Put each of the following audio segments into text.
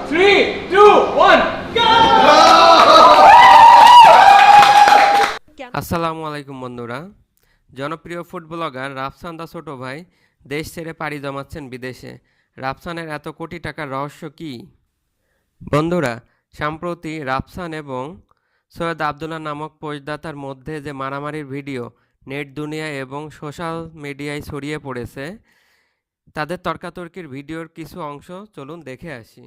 3, 2, 1, go! আসসালামু আলাইকুম বন্ধুরা। জনপ্রিয় ফুড ব্লগার রাফসান দা ছোট ভাই দেশ ছেড়ে পাড়ি জমাচ্ছেন বিদেশে। রাফসানের এত কোটি টাকার রহস্য কী? বন্ধুরা, সম্প্রতি রাফসান এবং সৈয়দ আবদুল্লাহ নামক পোস্টদাতার মধ্যে যে মারামারির ভিডিও নেট দুনিয়া এবং সোশ্যাল মিডিয়ায় ছড়িয়ে পড়েছে, তাদের তর্কাতর্কির ভিডিওর কিছু অংশ চলুন দেখে আসি।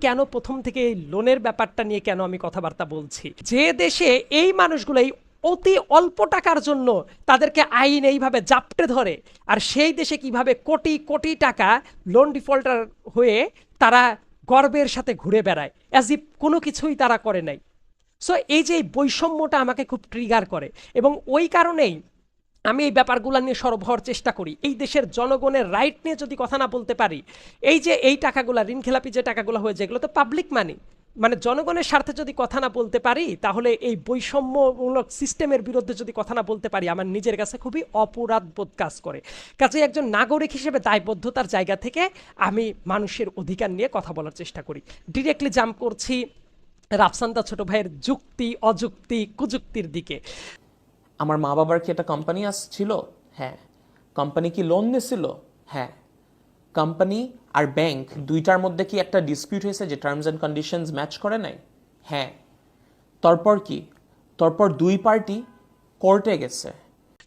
কেন প্রথম থেকে এই লোনের ব্যাপারটা নিয়ে কেন আমি কথাবার্তা বলছি, যে দেশে এই মানুষগুলোই অতি অল্প টাকার জন্য তাদেরকে আইন এইভাবে জাপটে ধরে, আর সেই দেশে কিভাবে কোটি কোটি টাকা লোন ডিফল্টার হয়ে তারা গর্বের সাথে ঘুরে বেড়ায়, অ্যাজ ইফ কোনো কিছুই তারা করে নাই। সো এই যে এই বৈষম্যটা আমাকে খুব ট্রিগার করে, এবং ওই কারণেই আমি এই ব্যাপারগুলো নিয়ে সরব হওয়ার চেষ্টা করি। এই দেশের জনগণের রাইট নিয়ে যদি কথা না বলতে পারি, এই যে এই টাকাগুলো ঋণ খেলাপি যে টাকাগুলো হয়ে, যেগুলো তো পাবলিক মানি, মানে জনগণের স্বার্থে যদি কথা না বলতে পারি, তাহলে এই বৈষম্যমূলক সিস্টেমের বিরুদ্ধে যদি কথা না বলতে পারি, আমার নিজের কাছে খুবই অপরাধ বোধ কাজ করে। কাজে একজন নাগরিক হিসেবে দায়বদ্ধতার জায়গা থেকে আমি মানুষের অধিকার নিয়ে কথা বলার চেষ্টা করি। ডিরেক্টলি জাম্প করছি রাফসান দা ছোট ভাইয়ের যুক্তি অযুক্তি কুযুক্তির দিকে। আমার মা বাবার কি একটা কোম্পানি ছিল? হ্যাঁ। কোম্পানি কি লোন নিয়েছিল? হ্যাঁ। কোম্পানি আর ব্যাংক দুইটার মধ্যে কি একটা ডিসপিউট হয়েছে যে টার্মস অ্যান্ড কন্ডিশনস ম্যাচ করে নাই? হ্যাঁ। তারপর কি? তারপর দুই পার্টি কোর্টে গেছে।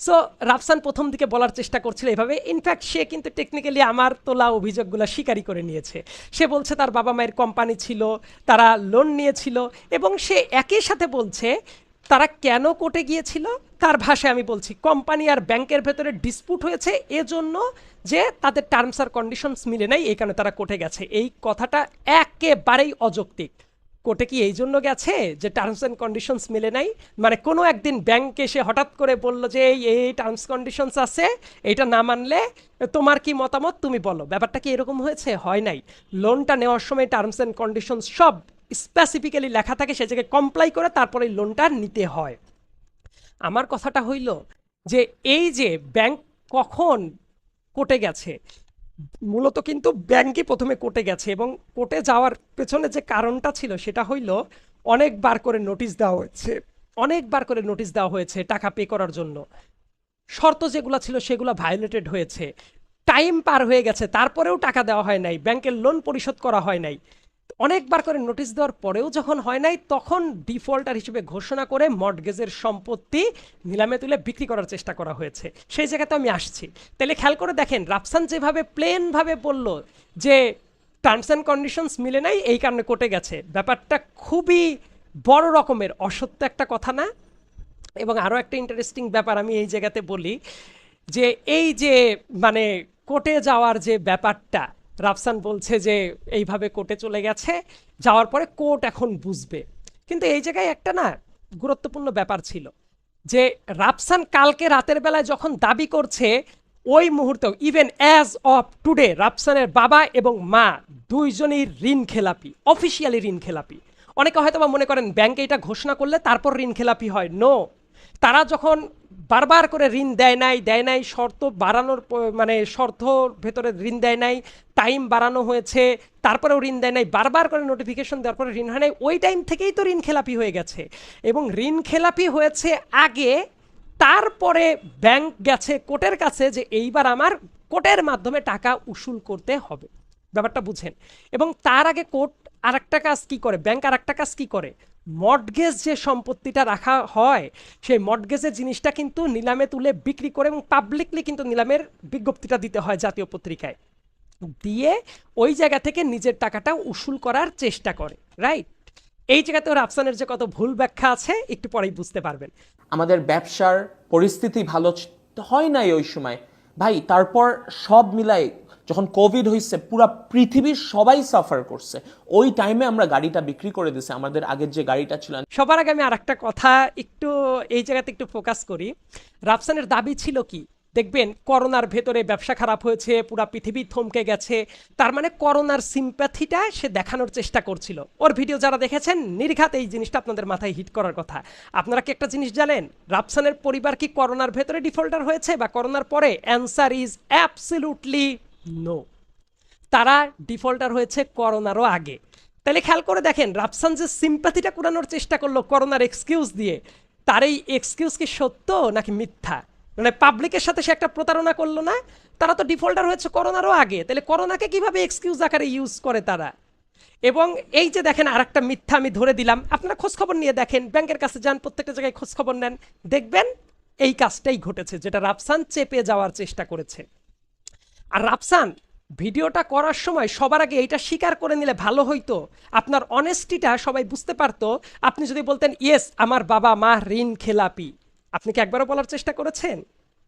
সো রাফসান প্রথম দিকে বলার চেষ্টা করছিল এভাবে, ইনফ্যাক্ট সে কিন্তু টেকনিক্যালি আমার তোলা অভিযোগগুলো স্বীকারই করে নিয়েছে। সে বলছে তার বাবা মায়ের কোম্পানি ছিল, তারা লোন নিয়েছিল, এবং সে একই সাথে বলছে তারা কেন কোর্টে গিয়েছিল। তার ভাষায় আমি বলছি, কোম্পানি আর ব্যাংকের ভেতরে ডিসপুট হয়েছে এজন্য যে তাদের টার্মস আর কন্ডিশনস মিলে নাই, এই কারণে তারা কোর্টে গেছে। এই কথাটা একেবারেই অযৌক্তিক। কোর্টে কি এই জন্য গেছে যে টার্মস অ্যান্ড কন্ডিশনস মিলে নাই? মানে কোনো একদিন ব্যাংক এসে হঠাৎ করে বলল যে এই টার্মস কন্ডিশনস আছে, এইটা না মানলে তোমার কি মতামত তুমি বলো। ব্যাপারটা কি এরকম হয়েছে? হয় নাই। লোনটা নেওয়ার সময় টার্মস অ্যান্ড কন্ডিশনস সব স্পেসিফিক্যালি লেখা থাকে, সে জায়গায় কমপ্লাই করে তারপরে লোনটা নিতে হয়। আমার কথাটা হইল যে এই যে ব্যাংক কখন কোর্টে গেছে, মূলত কিন্তু ব্যাংকই প্রথমে কোর্টে গেছে, এবং কোর্টে যাওয়ার পেছনে যে কারণটা ছিল সেটা হইল অনেকবার করে নোটিশ দেওয়া হয়েছে, অনেকবার করে নোটিশ দেওয়া হয়েছে টাকা পে করার জন্য। শর্ত যেগুলো ছিল সেগুলো ভায়োলেটেড হয়েছে, টাইম পার হয়ে গেছে, তারপরেও টাকা দেওয়া হয় নাই, ব্যাংকের লোন পরিশোধ করা হয় নাই। অনেকবার করে নোটিশ দেওয়ার পরেও যখন হয় নাই, তখন ডিফল্টার হিসেবে ঘোষণা করে মর্টগেজের সম্পত্তি নিলামে তুলে বিক্রি করার চেষ্টা করা হয়েছে। সেই জায়গাতে আমি আসছি। তাহলে খেয়াল করে দেখেন, রাফসান যেভাবে প্লেনভাবে বলল যে টার্মস অ্যান্ড কন্ডিশনস মিলে নাই, এই কারণে কোর্টে গেছে, ব্যাপারটা খুবই বড় রকমের অসত্য একটা কথা না? এবং আরও একটা ইন্টারেস্টিং ব্যাপার আমি এই জায়গাতে বলি, যে এই যে মানে কোর্টে যাওয়ার যে ব্যাপারটা, রাফসান বলছে যে এইভাবে কোর্টে চলে গেছে, যাওয়ার পরে কোর্ট এখন বুঝবে। কিন্তু এই জায়গায় একটা না গুরুত্বপূর্ণ ব্যাপার ছিল, যে রাফসান কালকে রাতের বেলায় যখন দাবি করছে, ওই মুহূর্তেও ইভেন অ্যাজ অফ টুডে রাফসানের বাবা এবং মা দুইজনই ঋণ খেলাপি, অফিসিয়ালি ঋণ খেলাপি। অনেকে হয়তো বা মনে করেন ব্যাংকে এটা ঘোষণা করলে তারপর ঋণ খেলাপি হয়। নো, তারা যখন বারবার করে ঋণ দেয় নাই, শর্ত বাড়ানোর মানে শর্ত ভেতরে ঋণ দেয় নাই, টাইম বাড়ানো হয়েছে, তারপরেও ঋণ দেয় নাই, বারবার করে নোটিফিকেশন দেওয়ার পরে ঋণ হয় নাই, ওই টাইম থেকেই তো ঋণ খেলাপি হয়ে গেছে। এবং ঋণ খেলাপি হয়েছে আগে, তারপরে ব্যাংক গেছে কোর্টের কাছে যে এইবার আমার কোর্টের মাধ্যমে টাকা উসুল করতে হবে। ব্যাপারটা বুঝেন। এবং তার আগে কোর্ট আর একটা কাজ কি করে, ব্যাংক আর একটা কাজ কি করে, মর্টগেজ যে সম্পত্তিটা রাখা হয়, সেই মর্টগেজের জিনিসটা কিন্তু নিলামে তুলে বিক্রি করে, এবং পাবলিকলি কিন্তু নিলামের বিজ্ঞপ্তিটা দিতে হয় জাতীয় পত্রিকায়, দিয়ে ওই জায়গা থেকে নিজের টাকাটা উসুল করার চেষ্টা করে। রাইট? এই জায়গাতেও রাফসানের যে কত ভুল ব্যাখ্যা আছে একটু পরেই বুঝতে পারবেন। আমাদের ব্যবসার পরিস্থিতি ভালো হয় নাই ওই সময় ভাই। তারপর সব মিলাই যখন কোভিড হয়েছে, পুরো পৃথিবীর সবাই সাফার করছে। ওই টাইমে আমরা গাড়িটা বিক্রি করে দিয়েছি, আমাদের আগের যে গাড়িটা ছিল। সবার আগে আমি আর একটা কথা একটু এই জায়গাতে একটু ফোকাস করি। রাফসানের দাবি ছিল কি, দেখবেন করোনার ভেতরে ব্যবসা খারাপ হয়েছে, পুরা পৃথিবী থমকে গেছে, তার মানে করোনার সিম্প্যাথিটা সে দেখানোর চেষ্টা করছিল। ওর ভিডিও যারা দেখেছেন, নির্ঘাত এই জিনিসটা আপনাদের মাথায় হিট করার কথা। আপনারা কি একটা জিনিস জানেন, রাফসানের পরিবার কি করোনার ভেতরে ডিফল্টার হয়েছে বা করোনার পরে? Answer is absolutely no. তারা ডিফল্টার হয়েছে করোনারও আগে। তাহলে খেয়াল করে দেখেন রাফসান যে সিম্প্যাথিটা কুড়ানোর চেষ্টা করলো করোনার এক্সকিউজ দিয়ে, তার এই এক্সকিউজ কি সত্য নাকি মিথ্যা? মানে পাবলিকের সাথে সে একটা প্রতারণা করলো না? তারা তো ডিফল্টার হয়েছে করোনারও আগে, তাহলে করোনাকে কিভাবে এক্সকিউজ আকারে ইউজ করে তারা? এবং এই যে দেখেন আর একটা মিথ্যা আমি ধরে দিলাম, আপনারা খোঁজখবর নিয়ে দেখেন, ব্যাংকের কাছে যান, প্রত্যেকটা জায়গায় খোঁজখবর নেন, দেখবেন এই কাজটাই ঘটেছে যেটা রাফসান চেপে যাওয়ার চেষ্টা করেছে। আর রাফসান ভিডিওটা করার সময় সবার আগে এইটা স্বীকার করে নিলে ভালো হইতো, আপনার অনেস্টিটা সবাই বুঝতে পারতো। আপনি যদি বলতেন ইয়েস আমার বাবা মা ঋণ খেলাপি, আপনি কি একবারও বলার চেষ্টা করেছেন?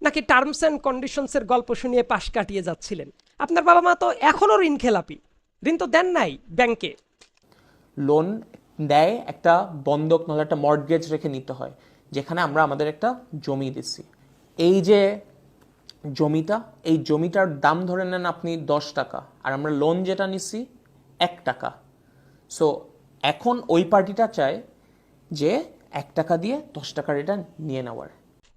নাকি টার্মস অ্যান্ড কন্ডিশনসের গল্প শুনিয়ে পাশ কাটিয়ে যাচ্ছিলেন? আপনার বাবা মা তো এখনও ঋণ খেলাপি, ঋণ তো দেন নাই ব্যাংকে। লোন দেয় একটা বন্ধক নাহলে একটা মর্টগেজ রেখে নিতে হয়, যেখানে আমরা আমাদের একটা জমি দিছি। এই যে জমিটা, এই জমিটার দাম ধরে নেন আপনি 10 টাকা, আর আমরা লোন যেটা নিছি 1 টাকা। সো এখন ওই পার্টিটা চায় যে 1 টাকা দিয়ে 10 টাকার এটা নিয়ে নেওয়ার।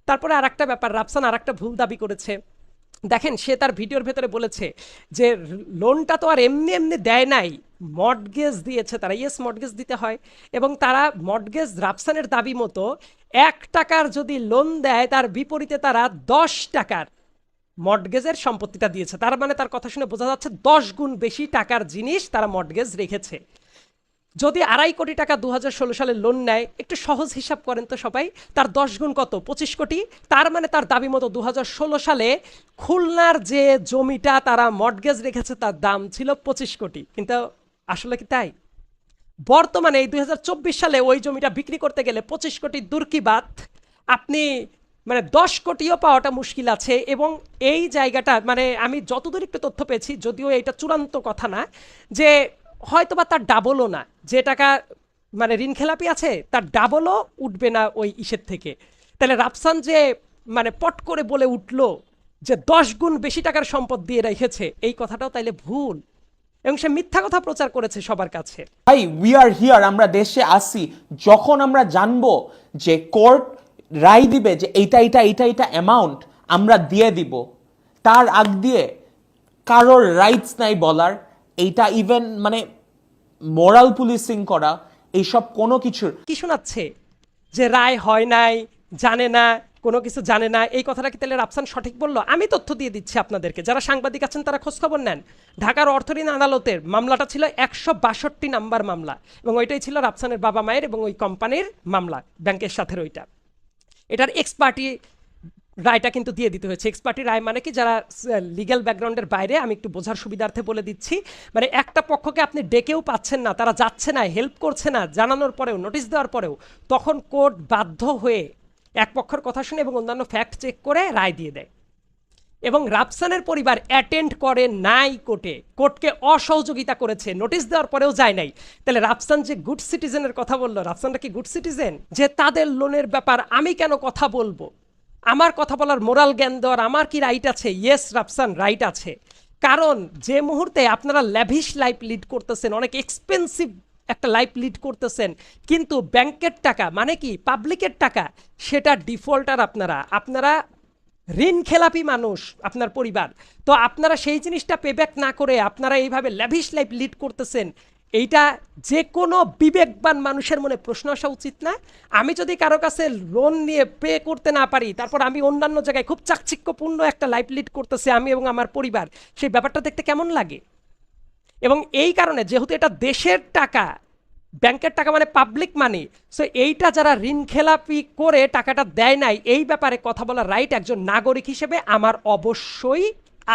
তারপরে আর একটা ব্যাপার, রাফসান আর একটা ভুল দাবি করেছে। দেখেন সে তার ভিডিওর ভেতরে বলেছে যে লোনটা তো আর এমনি এমনি দেয় নাই, মর্টগেজ দিয়েছে তারা। ইয়েস, মর্টগেজ দিতে হয়, এবং তারা মর্টগেজ রাফসানের দাবি মতো 1 টাকার যদি লোন দেয় তার বিপরীতে তারা 10 টাকার মর্টগেজের সম্পত্তিটা দিয়েছে। তার মানে তার কথা শুনে বোঝা যাচ্ছে 10 গুণ বেশি টাকার জিনিস তারা মর্টগেজ রেখেছে। যদি 2.5 কোটি টাকা 2016 সালে লোন নেয়, একটু সহজ হিসাব করেন তো সবাই, তার 10 গুণ কত? 25 কোটি। তার মানে তার দাবি মতো 2016 সালে খুলনার যে জমিটা তারা মর্টগেজ রেখেছে তার দাম ছিল 25 কোটি। কিন্তু আসলে কি তাই? বর্তমানে এই 2024 সালে ওই জমিটা বিক্রি করতে গেলে 25 কোটি দূর কি বাত, আপনি মানে 10 কোটিও পাওয়াটা মুশকিল আছে। এবং এই জায়গাটা মানে আমি যতদূর একটু তথ্য পেয়েছি, যদিও এটা চূড়ান্ত কথা না, যে হয়তোবা তার ডাবলও না, যে টাকা মানে ঋণ খেলাপি আছে তার ডাবলও উঠবে না ওই ইসের থেকে। তাহলে রাফসান যে মানে পট করে বলে উঠলো যে 10 গুণ বেশি টাকার সম্পদ দিয়ে রেখেছে, এই কথাটাও তাইলে ভুল, এবং সে মিথ্যা কথা প্রচার করেছে সবার কাছে। ভাই উই আর হিয়ার, আমরা দেশে আসি যখন আমরা জানবো যে কোর্ট রায় দিবে যে এইটা অ্যামাউন্ট আমরা দিয়ে দিব, তার আগ দিয়ে কারোর রাইটস নাই বলার। এইটা ইভেন মানে মোরাল পুলিশিং করা, এইসব কোনো কিছুর কি শোনাচ্ছে যে রায় হয় নাই, জানে না, কোনো কিছু জানে না, এই কথাটা কি তাহলে রাফসান সঠিক বললো? আমি তথ্য দিয়ে দিচ্ছি আপনাদেরকে, যারা সাংবাদিক আছেন তারা খোঁজখবর নেন। ঢাকার অর্থঋণ আদালতের মামলাটা ছিল 162 নাম্বার মামলা, এবং ওইটাই ছিল রাফসানের বাবা মায়ের এবং ওই কোম্পানির মামলা ব্যাংকের সাথে। ওইটা এটার এক্সপার্টি রায়টা কিন্তু দিয়ে দিতে হয়েছে। এক্সপার্টি রায় মানে কি, যারা লিগ্যাল ব্যাকগ্রাউন্ডের বাইরে, আমি একটু বোঝার সুবিধার্থে বলে দিচ্ছি, মানে একটা পক্ষকে আপনি ডেকেও পাচ্ছেন না, তারা যাচ্ছে না, হেল্প করছে না, জানানোর পরেও, নোটিশ দেওয়ার পরেও, তখন কোর্ট বাধ্য হয়ে এক পক্ষের কথা শুনে এবং অন্যান্য ফ্যাক্ট চেক করে রায় দিয়ে দেয়। এবং রাফসানের পরিবার অ্যাটেন্ড করে নাই কোর্টে, কোর্টকে অসহযোগিতা করেছে, নোটিশ দেওয়ার পরেও যায় নাই। তাহলে রাফসান যে গুড সিটিজেনের কথা বললো, রাফসানটা কি গুড সিটিজেন যে তাদের লোনের ব্যাপার আমি কেন কথা বলবো, আমার কথা বলার মোরাল জ্ঞান দেওয়ার আমার কি রাইট আছে? ইয়েস রাফসান, রাইট আছে। কারণ যে মুহূর্তে আপনারা ল্যাভিশ লাইফ লিড করতেছেন, অনেক এক্সপেন্সিভ একটা লাইফ লিড করতেছেন, কিন্তু ব্যাংকের টাকা মানে কি পাবলিকের টাকা, সেটা ডিফল্টার আপনারা ঋণ খেলাপি মানুষ, আপনার পরিবার। তো আপনারা সেই জিনিসটা পেব্যাক না করে আপনারা এইভাবে ল্যাভিশ লাইফ লিড করতেছেন, এইটা যে কোনো বিবেকবান মানুষের মনে প্রশ্ন আসা উচিত না? আমি যদি কারো কাছে লোন নিয়ে পে করতে না পারি, তারপর আমি অন্যান্য জায়গায় খুব চাকচিক্যপূর্ণ একটা লাইফ লিড করতেছি আমি এবং আমার পরিবার, সেই ব্যাপারটা দেখতে কেমন লাগে? এবং এই কারণে যেহেতু এটা দেশের টাকা, ব্যাংকের টাকা মানে পাবলিক মানি, সো এইটা যারা ঋণ খেলাপি করে টাকাটা দেয় নাই, এই ব্যাপারে কথা বলার রাইট একজন নাগরিক হিসেবে আমার অবশ্যই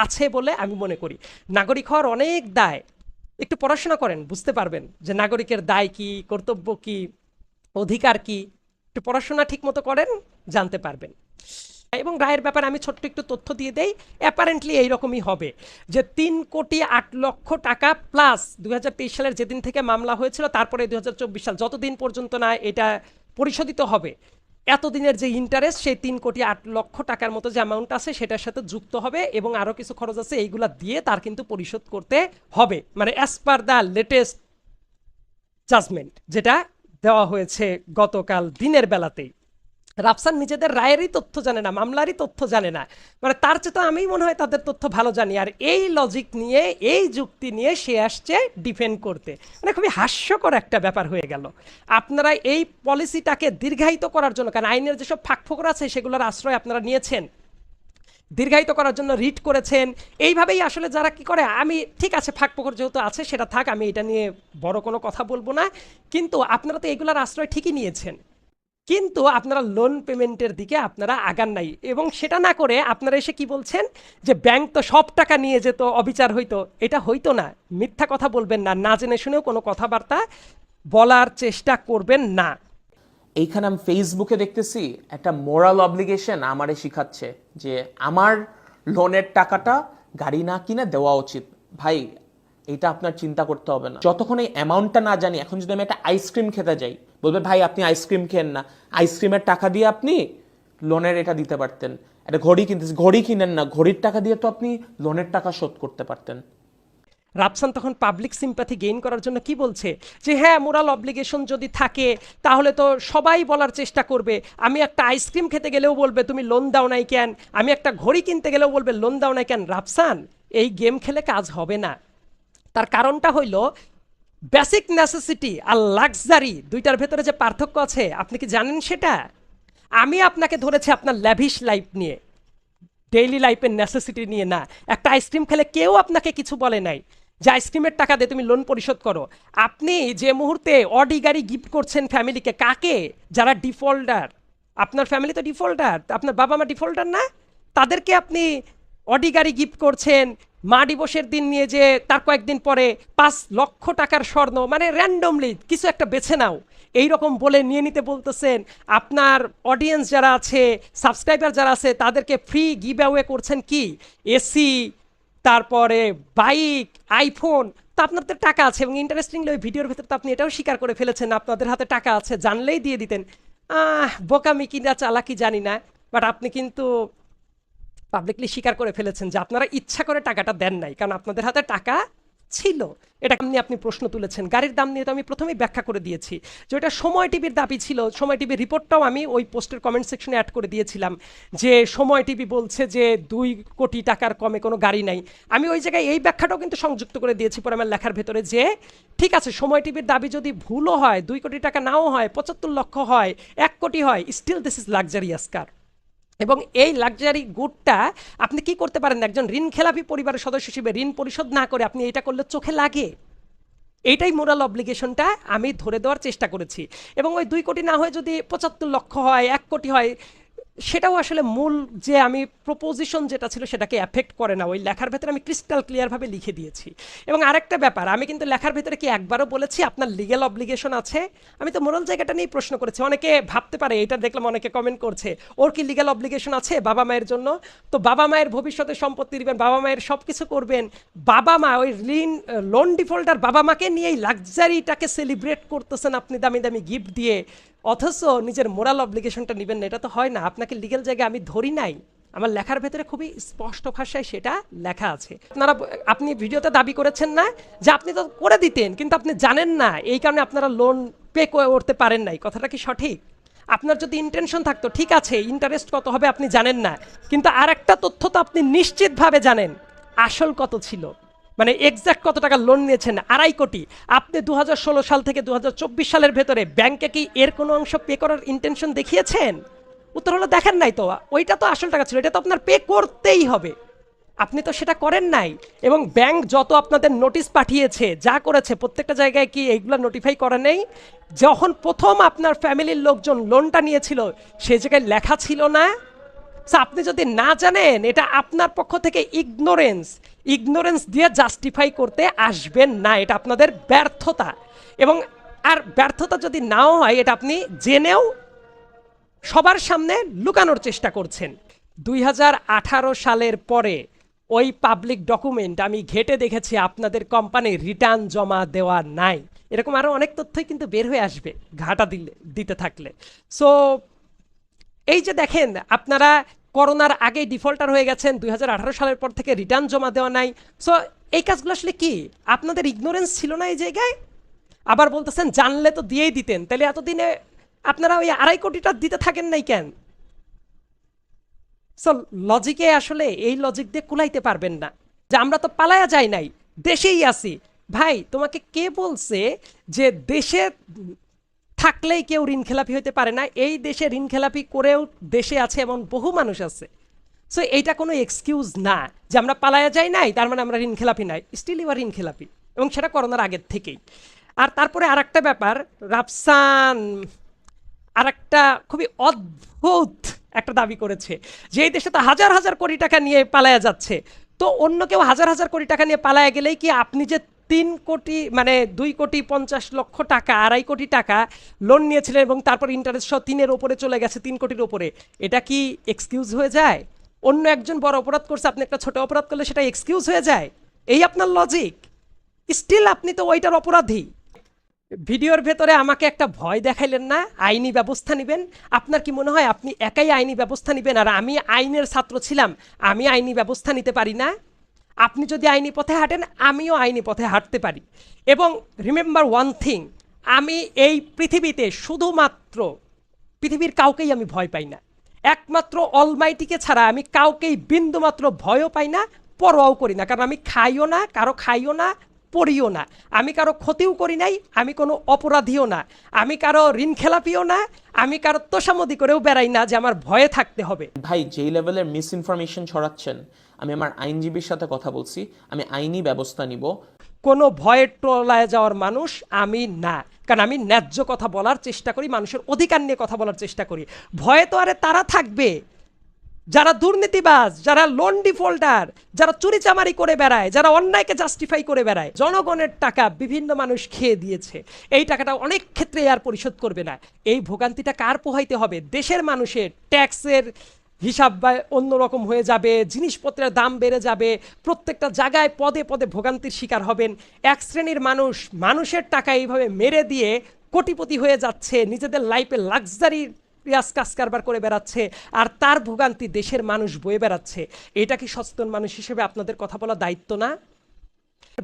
আছে বলে আমি মনে করি। নাগরিক হওয়ার অনেক দায়, একটু পড়াশোনা করেন বুঝতে পারবেন যে নাগরিকের দায় কি, কর্তব্য কি, অধিকার কি। একটু পড়াশোনা ঠিক মতো করেন, জানতে পারবেন। এবং রায়ের ব্যাপারে আমি ছোট্ট একটু তথ্য দিয়ে দেই। অ্যাপারেন্টলি এইরকমই হবে যে 3,08,00,000 টাকা প্লাস 2023 সালের যেদিন থেকে মামলা হয়েছিল তারপরে 2024 সাল, যতদিন পর্যন্ত না এটা পরিশোধিত হবে, এতদিনের যে ইন্টারেস্ট, সেই 3,08,00,000 টাকার মতো যে অ্যামাউন্ট আছে সেটার সাথে যুক্ত হবে, এবং আরও কিছু খরচ আছে, এইগুলা দিয়ে তার কিন্তু পরিশোধ করতে হবে, মানে as per the latest judgement যেটা দেওয়া হয়েছে গতকাল দিনের বেলাতেই। রাফসান নিজেদের রায়েরই তথ্য জানে না, মামলারই তথ্য জানে না, মানে তার চেয়ে তো আমি মনে হয় তাদের তথ্য ভালো জানি। আর এই লজিক নিয়ে, এই যুক্তি নিয়ে সে আসছে ডিফেন্ড করতে, মানে খুবই হাস্যকর একটা ব্যাপার হয়ে গেল। আপনারা এই পলিসিটাকে দীর্ঘায়িত করার জন্য, কারণ আইনের যেসব ফাঁকফোকর আছে সেগুলোর আশ্রয় আপনারা নিয়েছেন, দীর্ঘায়িত করার জন্য রিট করেছেন। এইভাবেই আসলে যারা কি করে, আমি ঠিক আছে ফাঁকফোকর যেহেতু আছে সেটা থাক, আমি এটা নিয়ে বড় কোনো কথা বলবো না, কিন্তু আপনারা তো এগুলোর আশ্রয় ঠিকই নিয়েছেন, কিন্তু আপনারা লোন পেমেন্টের দিকে আপনারা আগান নাই। এবং সেটা না করে আপনারা এসে কি বলছেন যে ব্যাংক তো সব টাকা নিয়ে যেত, অবিচার হইতো। এটা হইতো না, মিথ্যা কথা বলবেন না, না জেনে শুনেও কোনো কথাবার্তা বলার চেষ্টা করবেন না। এইখানে আমি ফেসবুকে দেখতেছি একটা মোরাল অব্লিগেশন আমারে শিখাচ্ছে যে আমার লোনের টাকাটা গাড়ি না কিনে দেওয়া উচিত। ভাই, এটা আপনার চিন্তা করতে হবে না। যতক্ষণ এই অ্যামাউন্টটা না জানি, এখন যদি আমি একটা আইসক্রিম খেতে যাই, বলবে ভাই আপনি আইসক্রিম খেন না, আইসক্রিমের টাকা দিয়ে আপনি লোনের এটা দিতে পারতেন। একটা ঘড়ি কিনতেছি, ঘড়ি কিনেন না, ঘড়ির টাকা দিয়ে তো আপনি লোনের টাকা শোধ করতে পারতেন। রাফসান তখন পাবলিক সিম্প্যাথি গেইন করার জন্য কি বলছে যে হ্যাঁ, মোরাল অব্লিগেশন যদি থাকে তাহলে তো সবাই বলার চেষ্টা করবে। আমি একটা আইসক্রিম খেতে গেলেও বলবে তুমি লোন দাও নাই কেন, আমি একটা ঘড়ি কিনতে গেলেও বলবে লোন দাও নাই কেন। রাফসান, এই গেম খেলে কাজ হবে না। তার কারণটা হইল বেসিক নেসেসিটি আর লাক্সারি দুইটার ভেতরে যে পার্থক্য আছে আপনি কি জানেন সেটা? আমি আপনাকে ধরেছি আপনার ল্যাভিশ লাইফ নিয়ে, ডেইলি লাইফের নেসেসিটি নিয়ে না। একটা আইসক্রিম খেলে কেউ আপনাকে কিছু বলে নাই যে আইসক্রিমের টাকা দিয়ে তুমি লোন পরিশোধ করো। আপনি যে মুহূর্তে অডি গাড়ি গিফট করছেন ফ্যামিলিকে, কাকে? যারা ডিফল্টার। আপনার ফ্যামিলি তো ডিফল্টার, আপনার বাবা মা ডিফল্টার না? তাদেরকে আপনি অডি গাড়ি গিফট করছেন। মা দিবসের দিন নিয়ে যে তার কয়েকদিন পরে 5 লক্ষ টাকার স্বর্ণ, মানে র্যান্ডমলি কিছু একটা বেছে নাও, এই রকম বলে নিয়ে নিতে বলতেছেন। আপনার অডিয়েন্স যারা আছে, সাবস্ক্রাইবার যারা আছে, তাদেরকে ফ্রি গিভ অ্যাওয়ে করছেন কি? এসি, তারপরে বাইক, আইফোন। তো আপনাদের টাকা আছে, এবং ইন্টারেস্টিংলি ওই ভিডিওর ভেতরে তো আপনি এটাও স্বীকার করে ফেলেছেন আপনাদের হাতে টাকা আছে, জানলেই দিয়ে দিতেন। বোকামি কিনা চালাকি জানি না, বাট আপনি কিন্তু পাবলিকলি স্বীকার করে ফেলেছেন যে আপনারা ইচ্ছা করে টাকাটা দেন নাই, কারণ আপনাদের হাতে টাকা ছিল। এটা নিয়ে আপনি প্রশ্ন তুলেছেন। গাড়ির দাম নিয়ে তো আমি প্রথমেই ব্যাখ্যা করে দিয়েছি যে ওটা সময় টিভির দাবি ছিল। সময় টিভির রিপোর্টটাও আমি ওই পোস্টের কমেন্ট সেকশনে অ্যাড করে দিয়েছিলাম যে সময় টিভি বলছে যে 2 কোটি টাকার কমে কোনো গাড়ি নাই। আমি ওই জায়গায় এই ব্যাখ্যাটাও কিন্তু সংযুক্ত করে দিয়েছি পরে আমার লেখার ভেতরে যে ঠিক আছে, সময় টিভির দাবি যদি ভুলও হয়, 2 কোটি টাকা নাও হয়, 75 লক্ষ হয়, 1 কোটি হয়, still this is luxurious car. এবং এই লাক্সারি গুডটা আপনি কি করতে পারেন, একজন ঋণ খেলাপি পরিবারের সদস্য হিসেবে ঋণ পরিশোধ না করে আপনি এটা করলে চোখে লাগে। এইটাই মোরাল অব্লিগেশনটা আমি ধরে দেওয়ার চেষ্টা করেছি। এবং ওই 2 কোটি না হয়ে যদি 75 লক্ষ হয়, 1 কোটি হয়, সেটাও আসলে মূল যে আমি প্রপোজিশন যেটা ছিল সেটাকে অ্যাফেক্ট করে না। ওই লেখার ভেতরে আমি ক্রিস্টাল ক্লিয়ারভাবে লিখে দিয়েছি। এবং আরেকটা ব্যাপার, আমি কিন্তু লেখার ভেতরে কি একবারও বলেছি আপনার লিগ্যাল অব্লিগেশন আছে? আমি তো মোরাল জায়গাটা নিয়েই প্রশ্ন করেছি। অনেকে ভাবতে পারে, এটা দেখলাম অনেকে কমেন্ট করছে, ওর কি লিগ্যাল অব্লিগেশন আছে বাবা মায়ের জন্য? তো বাবা মায়ের ভবিষ্যতে সম্পত্তি দিবেন, বাবা মায়ের সব কিছু করবেন, বাবা মা ওই লোন ডিফল্টার বাবা মাকে নিয়েই লাক্সারিটাকে সেলিব্রেট করতেছেন আপনি দামি দামি গিফট দিয়ে, অথচ নিজের মোরাল অব্লিগেশনটা নেবেন না। এটা তো হয় না। আপনাকে লিগ্যাল জায়গায় আমি ধরি নাই, আমার লেখার ভেতরে খুবই স্পষ্ট ভাষায় সেটা লেখা আছে। আপনি ভিডিওতে দাবি করেছেন না যে আপনি তো করে দিতেন, কিন্তু আপনি জানেন না, এই কারণে আপনারা লোন পে করতে পারেন নাই। কথাটা কি সঠিক? আপনার যদি ইন্টেনশন থাকতো, ঠিক আছে, ইন্টারেস্ট কত হবে আপনি জানেন না, কিন্তু আর একটা তথ্য তো আপনি নিশ্চিতভাবে জানেন, আসল কত ছিল, মানে এক্সাক্ট কত টাকা লোন নিয়েছেন, 2.5 কোটি। আপনি 2016 সাল থেকে 2024 সালের ভেতরে ব্যাংকে কি এর কোনো অংশ পে করার ইন্টেনশন দেখিয়েছেন? উত্তর হলো দেখেন নাই। তো ওইটা তো আসল টাকা ছিল, এটা তো আপনার পে করতেই হবে, আপনি তো সেটা করেন নাই। এবং ব্যাংক যত আপনাদের নোটিশ পাঠিয়েছে, যা করেছে, প্রত্যেকটা জায়গায় কি এইগুলো নোটিফাই করা নেই? যখন প্রথম আপনার ফ্যামিলির লোকজন লোনটা নিয়েছিল সেই জায়গায় লেখা ছিল না? আপনি যদি না জানেন, এটা আপনার পক্ষ থেকে ইগনোরেন্স দিয়ে জাস্টিফাই করতে আসবেন না, এটা আপনাদের ব্যর্থতা। এবং আর ব্যর্থতা যদি নাও হয়, এটা আপনি জেনেও সবার সামনে লুকানোর চেষ্টা করছেন। 2018 সালের পরে ওই পাবলিক ডকুমেন্ট আমি ঘেটে দেখেছি আপনাদের কোম্পানির রিটার্ন জমা দেওয়া নাই। এরকম আরও অনেক তথ্যই কিন্তু বের হয়ে আসবে ঘাটা দিতে থাকলে। সো এই যে দেখেন, আপনারা করোনার আগেই ডিফল্টার হয়ে গেছেন, 2018 সালের পর থেকে রিটার্ন জমা দেওয়া নাই। সো এই কাজগুলো আসলে কি আপনাদের ইগনোরেন্স ছিল না এই জায়গায়? আবার বলতেছেন জানলে তো দিয়েই দিতেন, তাহলে এতদিনে আপনারা ওই 2.5 কোটিটা দিতে থাকেন নাই কেন? সো লজিকে আসলে এই লজিক দিয়ে কুলাইতে পারবেন না যে আমরা তো পালায়া যাই নাই, দেশেই আছি। ভাই তোমাকে কে বলছে যে দেশে থাকলেই কেউ ঋণখেলাপি হতে পারে না? এই দেশে ঋণখেলাপি করেও দেশে আছে এমন বহু মানুষ আছে। সো এইটা কোনো এক্সকিউজ না যে আমরা পালায়া যাই নাই তার মানে আমরা ঋণখেলাপি নাই, স্টিল ইউ আর ঋণখেলাপি, এবং সেটা করোনার আগের থেকেই। আর তারপরে আরেকটা ব্যাপার, রাফসান আরেকটা খুবই অদ্ভুত একটা দাবি করেছে যে এই দেশে তো হাজার হাজার কোটি টাকা নিয়ে পালায়া যাচ্ছে, তো অন্য কেউ হাজার হাজার কোটি টাকা নিয়ে পালায়া গেলেই কি আপনি যে 3 কোটি মানে 2,50,00,000 টাকা 2.5 কোটি টাকা লোন নিয়েছিলেন এবং তারপর ইন্টারেস্ট সহ 3-এর ওপরে চলে গেছে, 3 কোটির ওপরে, এটা কি এক্সকিউজ হয়ে যায়? অন্য একজন বড় অপরাধ করছে, আপনি একটা ছোট অপরাধ করলে সেটা এক্সকিউজ হয়ে যায়? এই আপনার লজিক? স্টিল আপনি তো ওইটার অপরাধী। ভিডিওর ভেতরে আমাকে একটা ভয় দেখাইলেন না আইনি ব্যবস্থা নেবেন। আপনার কি মনে হয় আপনি একাই আইনি ব্যবস্থা নেবেন আর আমি আইনের ছাত্র ছিলাম, আমি আইনি ব্যবস্থা নিতে পারি না? আপনি যদি আইনি পথে হাঁটেন আমিও আইনি পথে হাঁটতে পারি। এবং রিমেম্বার ওয়ান থিং, আমি এই পৃথিবীতে শুধুমাত্র পৃথিবীর কাউকেই আমি ভয় পাই না, একমাত্র অলমাইটিকে ছাড়া আমি কাউকেই বিন্দুমাত্র ভয়ও পাই না, পরোয়াও করি না। কারণ আমি খাইও না, কারো খাইও না, পড়িও না, আমি কারো ক্ষতিও করি নাই, আমি কোনো অপরাধীও না, আমি কারো ঋণখেলাপিও না, আমি কারো তোষামদি করেও বেড়াই না যে আমার ভয়ে থাকতে হবে। ভাই যেই লেভেলের মিস ইনফরমেশন ছড়াচ্ছেন, আমি আমার আইনজীবীর সাথে কথা বলছি, আমি আইনি ব্যবস্থা নিব। কোনো ভয়ে টলায় যাওয়ার মানুষ আমি না, কারণ আমি ন্যায্য কথা বলার চেষ্টা করি, মানুষের অধিকার নিয়ে কথা বলার চেষ্টা করি। ভয়ে তো আরে তারা থাকবে যারা দুর্নীতিবাজ, যারা লোন ডিফল্টার, যারা চুরিচামারি করে বেড়ায়, যারা অন্যায়কে জাস্টিফাই করে বেড়ায়। জনগণের টাকা বিভিন্ন মানুষ খেয়ে দিয়েছে, এই টাকাটা অনেক ক্ষেত্রে আর পরিশোধ করবে না। এই ভোগান্তিটা কার পোহাইতে হবে? দেশের মানুষের। ট্যাক্সের হিসাব বা অন্যরকম হয়ে যাবে, জিনিসপত্রের দাম বেড়ে যাবে, প্রত্যেকটা জায়গায় পদে পদে ভোগান্তির শিকার হবেন। এক শ্রেণীর মানুষ মানুষের টাকা এইভাবে মেরে দিয়ে কোটিপতি হয়ে যাচ্ছে, নিজেদের লাইফে লাক্সারি পেঁয়াজ কাজ কারবার করে বেড়াচ্ছে, আর তার ভোগান্তি দেশের মানুষ বয়ে বেড়াচ্ছে। এটা কি সচেতন মানুষ হিসেবে আপনাদের কথা বলা দায়িত্ব না?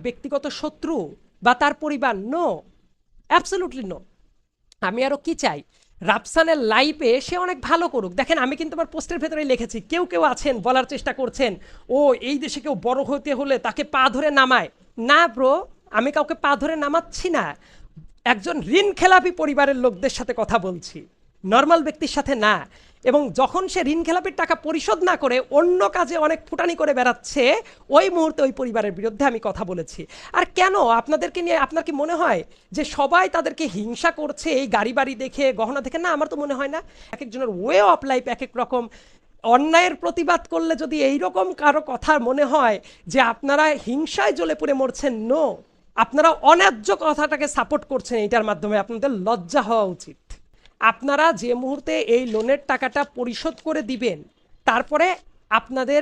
ব্যক্তিগত শত্রু বা তার পরিবার? No, absolutely no. আমি আরো কি চাই, রাফসানের লাইফে সে অনেক ভালো করুক। দেখেন আমি কিন্তু আমার পোস্টের ভেতরে লিখেছি, কেউ কেউ আছেন বলার চেষ্টা করছেন ও এই দেশে কেউ বড় হতে হলে তাকে পা ধরে নামায়। না ব্রো, আমি কাউকে পা ধরে নামাচ্ছি না, একজন ঋণখেলাপি পরিবারের লোকদের সাথে কথা বলছি, নর্মাল ব্যক্তির সাথে না। এবং যখন সে ঋণখেলাপির টাকা পরিশোধ না করে অন্য কাজে অনেক ফুটানি করে বেড়াচ্ছে, ওই মুহূর্তে ওই পরিবারের বিরুদ্ধে আমি কথা বলেছি। আর কেন আপনাদেরকে নিয়ে, আপনার কি মনে হয় যে সবাই তাদেরকে হিংসা করছে এই গাড়ি বাড়ি দেখে, গহনা দেখে? না, আমার তো মনে হয় না। এক একজনের ওয়ে অফ লাইফ এক এক রকম। অন্যায়ের প্রতিবাদ করলে যদি এইরকম কারো কথা মনে হয় যে আপনারা হিংসায় জ্বলে পুড়ে মরছেন, নো, আপনারা অন্যায্য কথাটাকে সাপোর্ট করছেন, এইটার মাধ্যমে আপনাদের লজ্জা হওয়া উচিত। আপনারা যে মুহূর্তে এই লোনের টাকাটা পরিশোধ করে দিবেন, তারপরে আপনাদের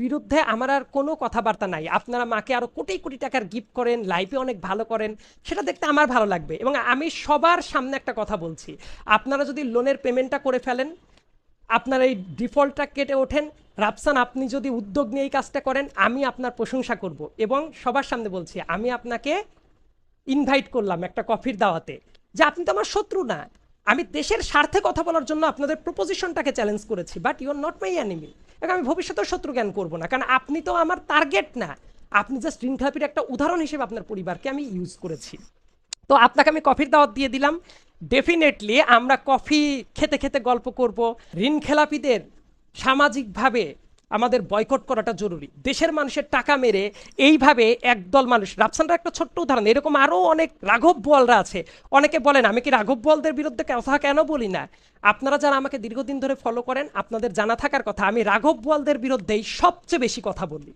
বিরুদ্ধে আমার আর কোনো কথাবার্তা নাই। আপনারা মাকে আরো কোটি কোটি টাকার গিফট করেন, লাইফে অনেক ভালো করেন, সেটা দেখতে আমার ভালো লাগবে। এবং আমি সবার সামনে একটা কথা বলছি, আপনারা যদি লোনের পেমেন্টটা করে ফেলেন, আপনার এই ডিফল্টটা কেটে ওঠেন, রাফসান আপনি যদি উদ্যোগ নিয়ে এই কাজটা করেন, আমি আপনার প্রশংসা করব। এবং সবার সামনে বলছি, আমি আপনাকে ইনভাইট করলাম একটা কফির দাওয়াতে, যে আপনি তো আমার শত্রু না, আমি দেশের স্বার্থে কথা বলার জন্য আপনাদের প্রপোজিশনটাকে চ্যালেঞ্জ করেছি, but you are not my enemy. এবং আমি ভবিষ্যতেও শত্রু জ্ঞান করবো না, কারণ আপনি তো আমার টার্গেট না, আপনি জাস্ট ঋণখেলাপির একটা উদাহরণ হিসেবে আপনার পরিবারকে আমি ইউজ করেছি। তো আপনাকে আমি কফির দাওয়াত দিয়ে দিলাম, ডেফিনেটলি আমরা কফি খেতে খেতে গল্প করব। ঋণখেলাপিদের সামাজিকভাবে আমাদের বয়কট করাটা জরুরি। দেশের মানুষের টাকা মেরে এইভাবে একদল মানুষ, রাফসানরা একটা ছোট্ট উদাহরণ, এরকম আরও অনেক রাঘব বোয়ালরা আছে। অনেকে বলেন আমি কি রাঘব বোয়ালদের বিরুদ্ধে কথা কেন বলি না? আপনারা যারা আমাকে দীর্ঘদিন ধরে ফলো করেন, আপনাদের জানা থাকার কথা, আমি রাঘব বোয়ালদের বিরুদ্ধেই সবচেয়ে বেশি কথা বলি।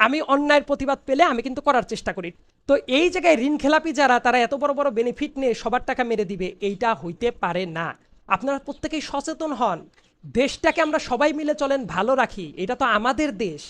আমি অন্যায়ের প্রতিবাদ পেলে আমি কিন্তু করার চেষ্টা করি। তো এই জায়গায় ঋণখেলাপি যারা, তারা এত বড় বড় বেনিফিট নিয়ে সবার টাকা মেরে দিবে, এইটা হইতে পারে না। আপনারা প্রত্যেকেই সচেতন হন, দেশটাকে আমরা সবাই মিলে চলেন ভালো রাখি, এটা তো আমাদের দেশ।